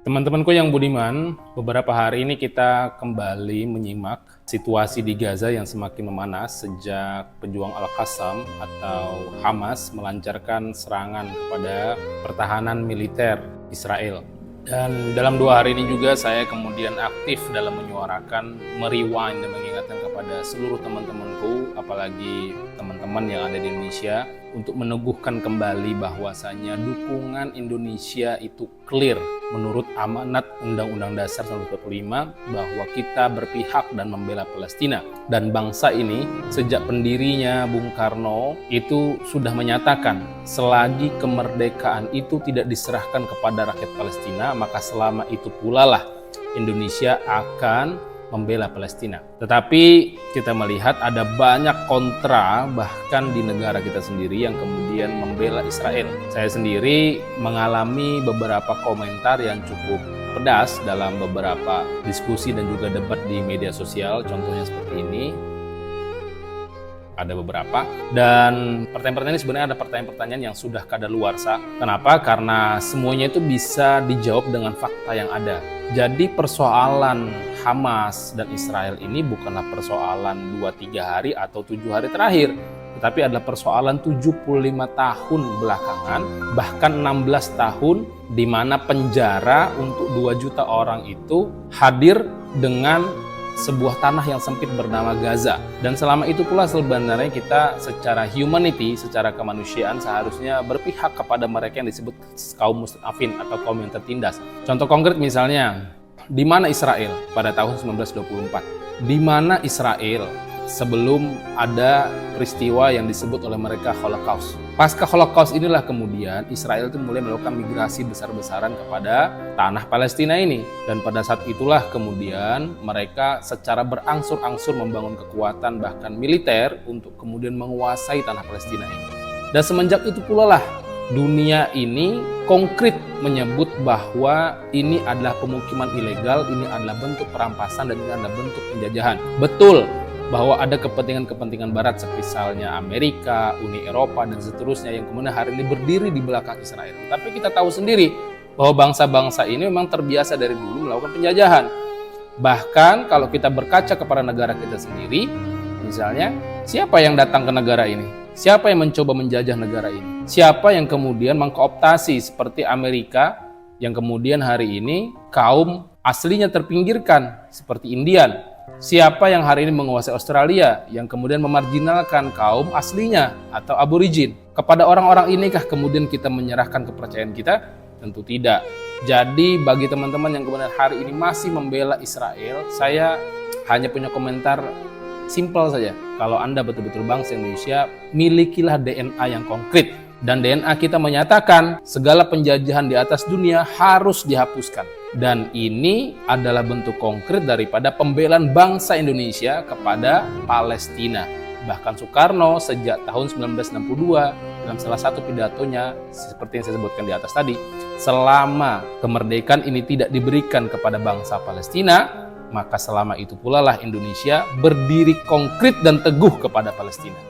Teman-temanku yang budiman, beberapa hari ini kita kembali menyimak situasi di Gaza yang semakin memanas sejak pejuang Al-Qassam atau Hamas melancarkan serangan kepada pertahanan militer Israel. Dan dalam 2 hari ini juga saya kemudian aktif dalam menyuarakan, merewind dan mengingatkan kepada seluruh teman-temanku, apalagi teman-teman yang ada di Indonesia, untuk meneguhkan kembali bahwasanya dukungan Indonesia itu clear menurut amanat Undang-Undang Dasar 1945 bahwa kita berpihak dan membela Palestina. Dan bangsa ini sejak pendirinya Bung Karno itu sudah menyatakan selagi kemerdekaan itu tidak diserahkan kepada rakyat Palestina, maka selama itu pula lah Indonesia akan membela Palestina. Tetapi kita melihat ada banyak kontra bahkan di negara kita sendiri yang kemudian membela Israel. Saya sendiri mengalami beberapa komentar yang cukup pedas dalam beberapa diskusi dan juga debat di media sosial, contohnya seperti ini. Ada beberapa, dan pertanyaan-pertanyaan ini sebenarnya ada pertanyaan-pertanyaan yang sudah kadaluarsa. Kenapa? Karena semuanya itu bisa dijawab dengan fakta yang ada. Jadi persoalan Hamas dan Israel ini bukanlah persoalan 2-3 hari atau 7 hari terakhir, tetapi adalah persoalan 75 tahun belakangan, bahkan 16 tahun di mana penjara untuk 2 juta orang itu hadir dengan sebuah tanah yang sempit bernama Gaza. Dan selama itu pula sebenarnya kita secara humanity, secara kemanusiaan seharusnya berpihak kepada mereka yang disebut kaum mustadafin atau kaum yang tertindas. Contoh konkret misalnya, di mana Israel pada tahun 1924? Di mana Israel sebelum ada peristiwa yang disebut oleh mereka Holocaust? Pasca Holocaust inilah kemudian Israel itu mulai melakukan migrasi besar-besaran kepada tanah Palestina ini. Dan pada saat itulah kemudian mereka secara berangsur-angsur membangun kekuatan bahkan militer untuk kemudian menguasai tanah Palestina ini. Dan semenjak itu pula lah dunia ini konkret menyebut bahwa ini adalah pemukiman ilegal, ini adalah bentuk perampasan, dan ini adalah bentuk penjajahan. Betul bahwa ada kepentingan-kepentingan barat seperti misalnya Amerika, Uni Eropa, dan seterusnya yang kemudian hari ini berdiri di belakang Israel. Tapi kita tahu sendiri bahwa bangsa-bangsa ini memang terbiasa dari dulu melakukan penjajahan. Bahkan kalau kita berkaca kepada negara kita sendiri, misalnya siapa yang datang ke negara ini? Siapa yang mencoba menjajah negara ini? Siapa yang kemudian mengkooptasi seperti Amerika yang kemudian hari ini kaum aslinya terpinggirkan seperti Indian? Siapa yang hari ini menguasai Australia yang kemudian memarginalkan kaum aslinya atau aborigin? Kepada orang-orang inikah kemudian kita menyerahkan kepercayaan kita? Tentu tidak. Jadi bagi teman-teman yang kemudian hari ini masih membela Israel, saya hanya punya komentar simpel saja. Kalau Anda betul-betul bangsa Indonesia, milikilah DNA yang konkret. Dan DNA kita menyatakan segala penjajahan di atas dunia harus dihapuskan. Dan ini adalah bentuk konkret daripada pembelaan bangsa Indonesia kepada Palestina. Bahkan Soekarno sejak tahun 1962 dalam salah satu pidatonya, seperti yang saya sebutkan di atas tadi, selama kemerdekaan ini tidak diberikan kepada bangsa Palestina, maka selama itu pula lah Indonesia berdiri konkret dan teguh kepada Palestina.